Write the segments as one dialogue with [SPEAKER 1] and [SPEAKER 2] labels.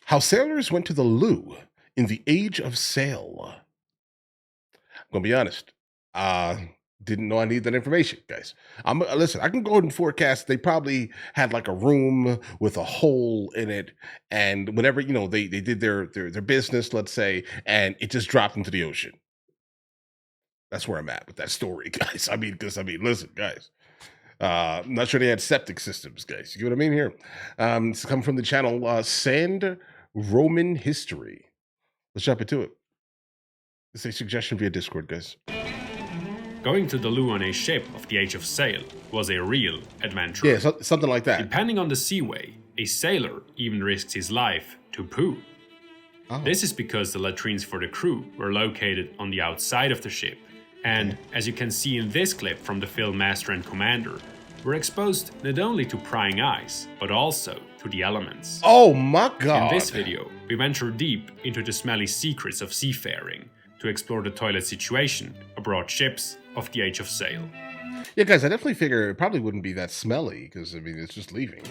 [SPEAKER 1] How sailors went to the loo in the age of sail. I'm gonna be honest. Uh didn't know I need that information, guys. I'm listen. I can go ahead and forecast. They probably had like a room with a hole in it, and whenever they did their business, let's say, and it just dropped into the ocean. That's where I'm at with that story, guys. Listen, guys. I'm not sure they had septic systems, guys. You get what I mean here? It's come from the channel Sand Roman History. Let's jump into it. It's a suggestion via Discord, guys.
[SPEAKER 2] Going to the loo on a ship of the age of sail was a real adventure.
[SPEAKER 1] Yeah, something like that.
[SPEAKER 2] Depending on the seaway, a sailor even risks his life to poo.
[SPEAKER 1] Oh.
[SPEAKER 2] This is because the latrines for the crew were located on the outside of the ship, and as you can see in this clip from the film Master and Commander, were exposed not only to prying eyes, but also to the elements.
[SPEAKER 1] Oh my god!
[SPEAKER 2] In this video, we venture deep into the smelly secrets of seafaring to explore the toilet situation aboard ships of the age of sail.
[SPEAKER 1] Yeah, guys, I definitely figure it probably wouldn't be that smelly, because, I mean, it's just leaving.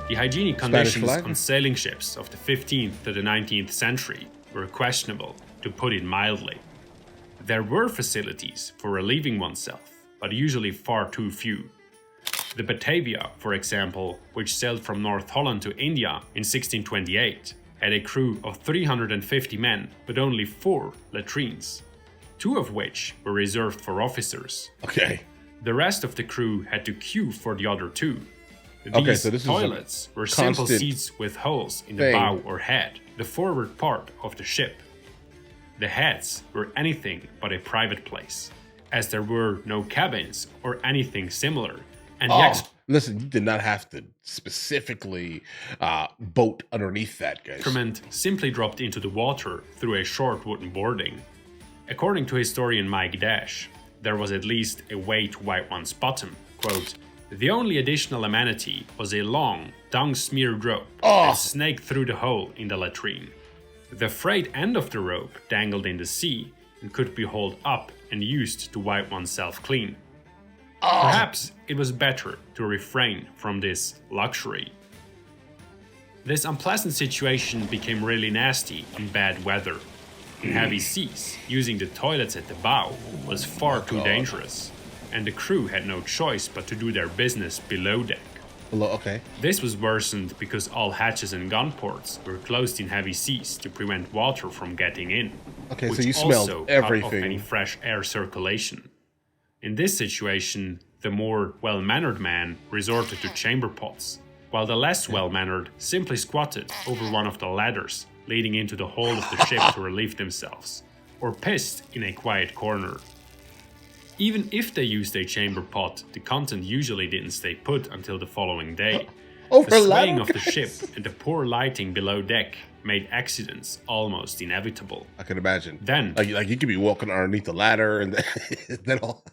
[SPEAKER 2] The hygienic conditions on sailing ships of the 15th to the 19th century were questionable, to put it mildly. There were facilities for relieving oneself, but usually far too few. The Batavia, for example, which sailed from North Holland to India in 1628, had a crew of 350 men, but only 4 latrines, 2 of which were reserved for officers.
[SPEAKER 1] Okay.
[SPEAKER 2] The rest of the crew had to queue for the other 2.
[SPEAKER 1] So this
[SPEAKER 2] Toilets were simple seats with holes in the bow or head, the forward part of the ship. The heads were anything but a private place, as there were no cabins or anything similar. And
[SPEAKER 1] listen, you did not have to specifically boat underneath that, guys.
[SPEAKER 2] Excrement simply dropped into the water through a short wooden boarding. According to historian Mike Dash, there was at least a way to wipe one's bottom. Quote, "The only additional amenity was a long, dung-smeared rope that snaked through the hole in the latrine. The frayed end of the rope dangled in the sea and could be hauled up and used to wipe oneself clean. Perhaps it was better to refrain from this luxury." This unpleasant situation became really nasty in bad weather. In heavy seas, using the toilets at the bow was far too dangerous, and the crew had no choice but to do their business below deck. This was worsened because all hatches and gun ports were closed in heavy seas to prevent water from getting in,
[SPEAKER 1] which
[SPEAKER 2] so you
[SPEAKER 1] smelled everything.
[SPEAKER 2] Cut off any fresh air circulation. In this situation, the more well-mannered man resorted to chamber pots, while the less well-mannered simply squatted over one of the ladders leading into the hold of the ship to relieve themselves, or pissed in a quiet corner. Even if they used a chamber pot, the content usually didn't stay put until the following day. The swaying of the ship and the poor lighting below deck made accidents almost inevitable.
[SPEAKER 1] I can imagine.
[SPEAKER 2] Then,
[SPEAKER 1] like you could be walking underneath the ladder and then all...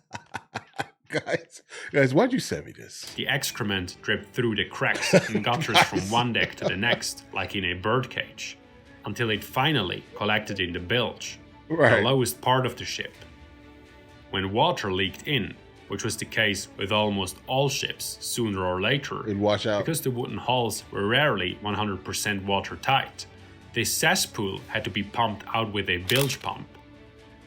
[SPEAKER 1] Guys, why'd you send me this?
[SPEAKER 2] The excrement dripped through the cracks and gutters from one deck to the next, like in a birdcage, until it finally collected in the bilge, the lowest part of the ship. When water leaked in, which was the case with almost all ships sooner or later,
[SPEAKER 1] it'd wash out.
[SPEAKER 2] Because the wooden hulls were rarely 100% watertight, this cesspool had to be pumped out with a bilge pump.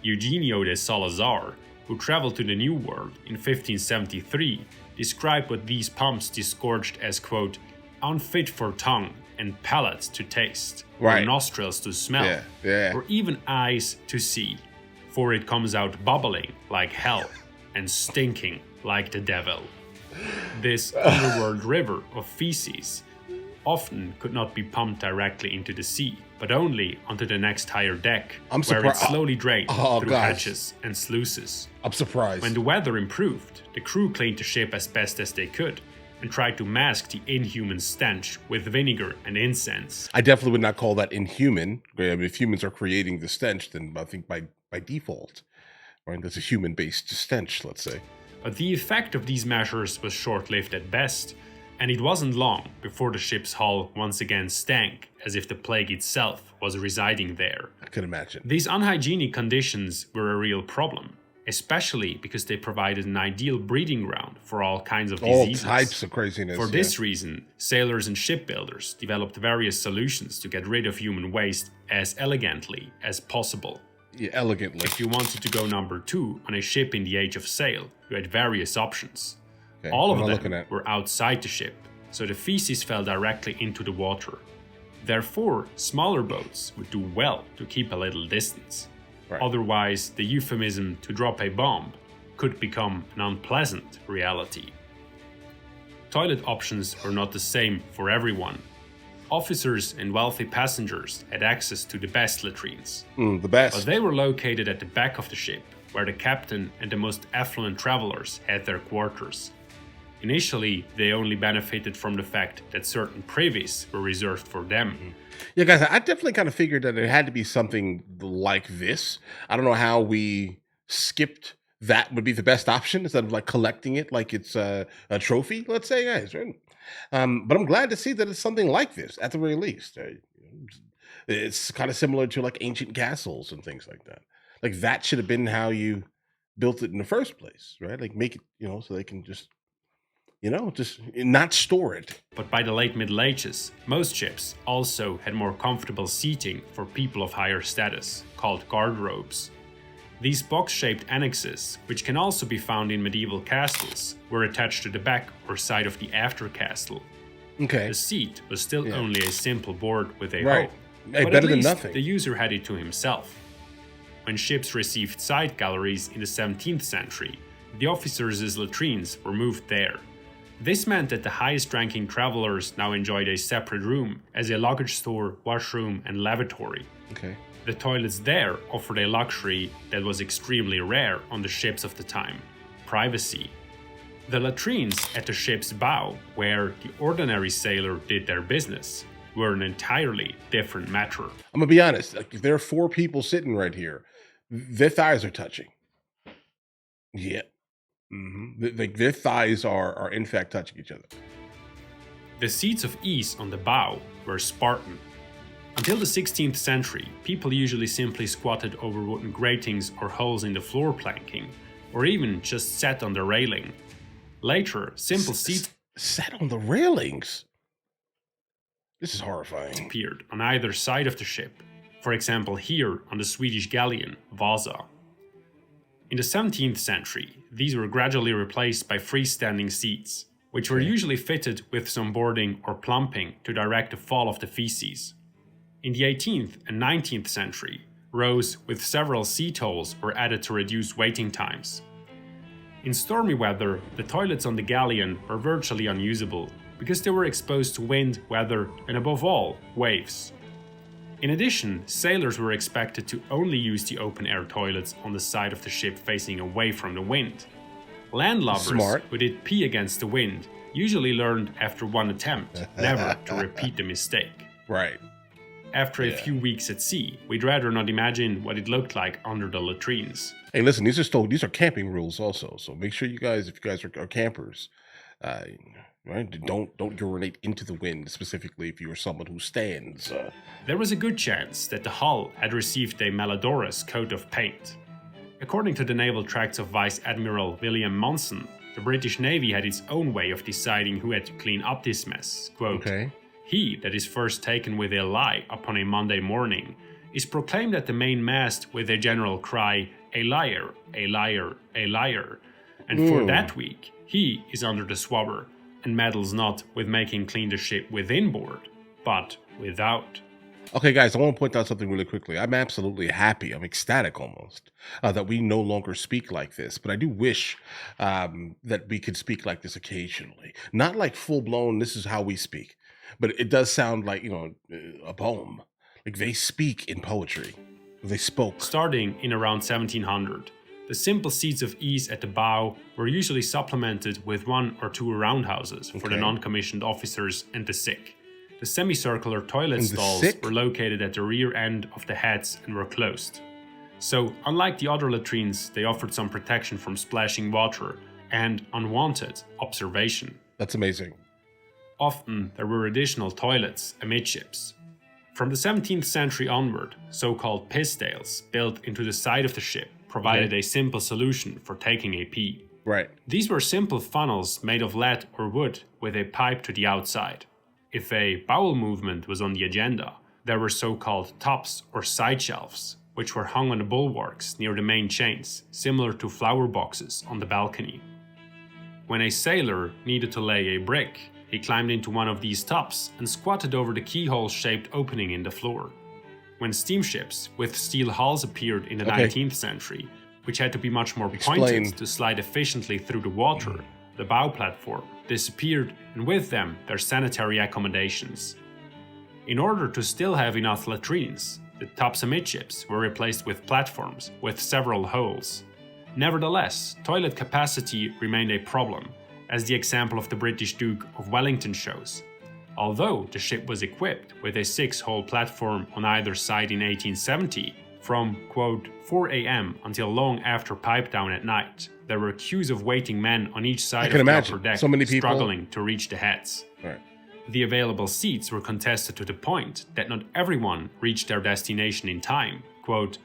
[SPEAKER 2] Eugenio de Salazar, who traveled to the New World in 1573, described what these pumps disgorged as, quote, "unfit for tongue and palate to taste, or nostrils to smell, or even eyes to see, for it comes out bubbling like hell and stinking like the devil." This underworld river of feces often could not be pumped directly into the sea, but only onto the next higher deck, where it slowly drained through hatches and sluices.
[SPEAKER 1] I'm surprised.
[SPEAKER 2] When the weather improved, the crew cleaned the ship as best as they could and tried to mask the inhuman stench with vinegar and incense.
[SPEAKER 1] I definitely would not call that inhuman. I mean, if humans are creating the stench, then I think by default, right, that's a human-based stench, let's say.
[SPEAKER 2] But the effect of these measures was short-lived at best, and it wasn't long before the ship's hull once again stank, as if the plague itself was residing there.
[SPEAKER 1] I can imagine.
[SPEAKER 2] These unhygienic conditions were a real problem, especially because they provided an ideal breeding ground for all kinds of
[SPEAKER 1] All
[SPEAKER 2] diseases.
[SPEAKER 1] types of craziness.
[SPEAKER 2] For this reason, sailors and shipbuilders developed various solutions to get rid of human waste as elegantly as possible.
[SPEAKER 1] Yeah, elegantly.
[SPEAKER 2] If you wanted to go number 2 on a ship in the age of sail, you had various options.
[SPEAKER 1] Okay,
[SPEAKER 2] All
[SPEAKER 1] what am I
[SPEAKER 2] of
[SPEAKER 1] looking
[SPEAKER 2] them
[SPEAKER 1] at?
[SPEAKER 2] were outside the ship, so the feces fell directly into the water. Therefore, smaller boats would do well to keep a little distance.
[SPEAKER 1] Right.
[SPEAKER 2] Otherwise, the euphemism to drop a bomb could become an unpleasant reality. Toilet options were not the same for everyone. Officers and wealthy passengers had access to the best latrines,
[SPEAKER 1] The
[SPEAKER 2] but
[SPEAKER 1] best.
[SPEAKER 2] they were located at the back of the ship, where the captain and the most affluent travelers had their quarters. Initially, they only benefited from the fact that certain privies were reserved for them.
[SPEAKER 1] Yeah, guys, I definitely kind of figured that it had to be something like this. I don't know how we skipped that would be the best option instead of like collecting it like it's a trophy, let's say, guys. Right? But I'm glad to see that it's something like this at the very least. It's kind of similar to like ancient castles and things like that. Like that should have been how you built it in the first place, right? Like make it, so they can just not store it.
[SPEAKER 2] But by the late Middle Ages, most ships also had more comfortable seating for people of higher status, called guardrobes. These box-shaped annexes, which can also be found in medieval castles, were attached to the back or side of the after castle.
[SPEAKER 1] Okay.
[SPEAKER 2] The seat was still only a simple board with a
[SPEAKER 1] Right.
[SPEAKER 2] hole,
[SPEAKER 1] Hey,
[SPEAKER 2] but
[SPEAKER 1] better
[SPEAKER 2] at
[SPEAKER 1] than
[SPEAKER 2] least
[SPEAKER 1] nothing.
[SPEAKER 2] the user had it to himself. When ships received side galleries in the 17th century, the officers' latrines were moved there. This meant that the highest-ranking travelers now enjoyed a separate room as a luggage store, washroom, and lavatory.
[SPEAKER 1] Okay.
[SPEAKER 2] The toilets there offered a luxury that was extremely rare on the ships of the time: privacy. The latrines at the ship's bow, where the ordinary sailor did their business, were an entirely different matter.
[SPEAKER 1] I'm gonna be honest. Like, if there are 4 people sitting right here, their thighs are touching. Yeah. Their thighs are in fact touching each other.
[SPEAKER 2] The seats of ease on the bow were Spartan. Until the 16th century, people usually simply squatted over wooden gratings or holes in the floor planking, or even just sat on the railing. Later, simple seats
[SPEAKER 1] Sat on the railings. This is horrifying.
[SPEAKER 2] appeared on either side of the ship, for example here on the Swedish galleon Vasa. In the 17th century, these were gradually replaced by freestanding seats, which were usually fitted with some boarding or plumping to direct the fall of the feces. In the 18th and 19th century, rows with several seat holes were added to reduce waiting times. In stormy weather, the toilets on the galleon were virtually unusable because they were exposed to wind, weather, and above all, waves. In addition, sailors were expected to only use the open-air toilets on the side of the ship facing away from the wind. Landlubbers
[SPEAKER 1] Smart.
[SPEAKER 2] who did pee against the wind usually learned after one attempt never to repeat the mistake.
[SPEAKER 1] Right.
[SPEAKER 2] After a few weeks at sea, we'd rather not imagine what it looked like under the latrines.
[SPEAKER 1] Hey, listen, these are camping rules also. So make sure you guys, if you guys are campers, right, don't urinate into the wind, specifically if you are someone who stands.
[SPEAKER 2] There was a good chance that the hull had received a malodorous coat of paint. According to the naval tracts of Vice Admiral William Monson, the British Navy had its own way of deciding who had to clean up this mess. Quote,
[SPEAKER 1] Okay.
[SPEAKER 2] "He that is first taken with a lie upon a Monday morning is proclaimed at the main mast with a general cry, 'A liar, a liar, a liar,' and for that week he is under the swabber, and meddles not with making clean the ship within board, but without."
[SPEAKER 1] Okay, guys, I want to point out something really quickly. I'm absolutely happy. I'm ecstatic almost that we no longer speak like this. But I do wish that we could speak like this occasionally. Not like full blown, this is how we speak. But it does sound like, a poem. Like they speak in poetry. They spoke.
[SPEAKER 2] Starting in around 1700, the simple seats of ease at the bow were usually supplemented with 1 or 2 roundhouses for the
[SPEAKER 1] Okay.
[SPEAKER 2] non-commissioned officers and the sick. The semicircular toilet
[SPEAKER 1] And the
[SPEAKER 2] stalls
[SPEAKER 1] sick?
[SPEAKER 2] were located at the rear end of the heads and were closed. So, unlike the other latrines, they offered some protection from splashing water and unwanted observation.
[SPEAKER 1] That's amazing.
[SPEAKER 2] Often, there were additional toilets amidships. From the 17th century onward, so-called piss tails built into the side of the ship provided a simple solution for taking a pee.
[SPEAKER 1] Right.
[SPEAKER 2] These were simple funnels made of lead or wood with a pipe to the outside. If a bowel movement was on the agenda, there were so-called tops or side shelves, which were hung on the bulwarks near the main chains, similar to flower boxes on the balcony. When a sailor needed to lay a brick, he climbed into one of these tops and squatted over the keyhole-shaped opening in the floor. When steamships with steel hulls appeared in the 19th century, which had to be much more pointed to slide efficiently through the water, the bow platform disappeared, and with them their sanitary accommodations. In order to still have enough latrines, the tops amidships were replaced with platforms with several holes. Nevertheless, toilet capacity remained a problem, as the example of the British Duke of Wellington shows. Although the ship was equipped with a 6-hole platform on either side in 1870, from, quote, 4 a.m. until long after pipe down at night, there were queues of waiting men on each side of the upper deck, struggling to reach the heads.
[SPEAKER 1] Right.
[SPEAKER 2] The available seats were contested to the point that not everyone reached their destination in time. Quote,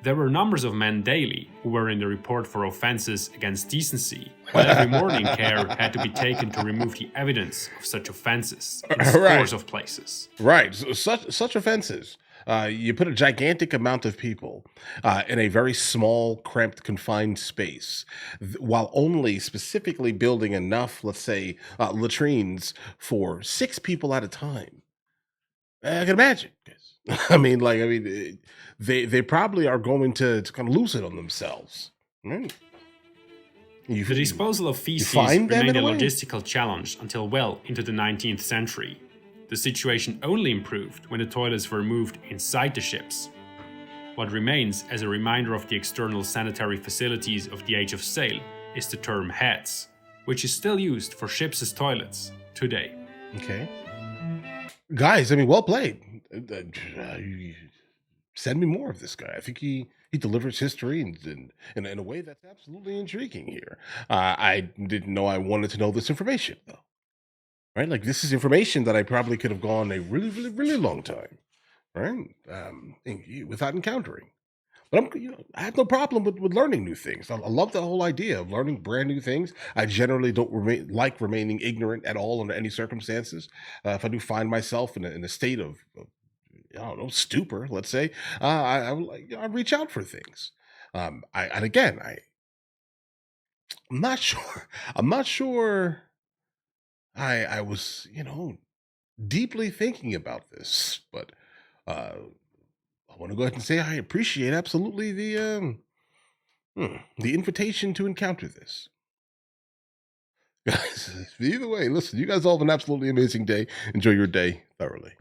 [SPEAKER 2] there were numbers of men daily who were in the report for offences against decency, while every morning care had to be taken to remove the evidence of such offences in scores of places.
[SPEAKER 1] Right, so such offences. You put a gigantic amount of people in a very small, cramped, confined space, while only specifically building enough, let's say, latrines for 6 people at a time. I can imagine. They probably are going to kind of lose it on themselves. Right?
[SPEAKER 2] The disposal of feces remained a logistical challenge until well into the 19th century. The situation only improved when the toilets were moved inside the ships. What remains as a reminder of the external sanitary facilities of the Age of Sail is the term heads, which is still used for ships' toilets today.
[SPEAKER 1] Okay. Guys, well played. Send me more of this guy. I think he delivers history in a way that's absolutely intriguing here. I didn't know I wanted to know this information, though. Right? Like, this is information that I probably could have gone a really, really, really long time, right? Without encountering. But I have no problem with learning new things. I love the whole idea of learning brand new things. I generally don't like remaining ignorant at all under any circumstances. If I do find myself in a state of I don't know, stupor, let's say, I reach out for things. I'm not sure. I'm not sure. I was, deeply thinking about this, but I want to go ahead and say I appreciate absolutely the invitation to encounter this. Guys, either way, listen, you guys all have an absolutely amazing day. Enjoy your day thoroughly.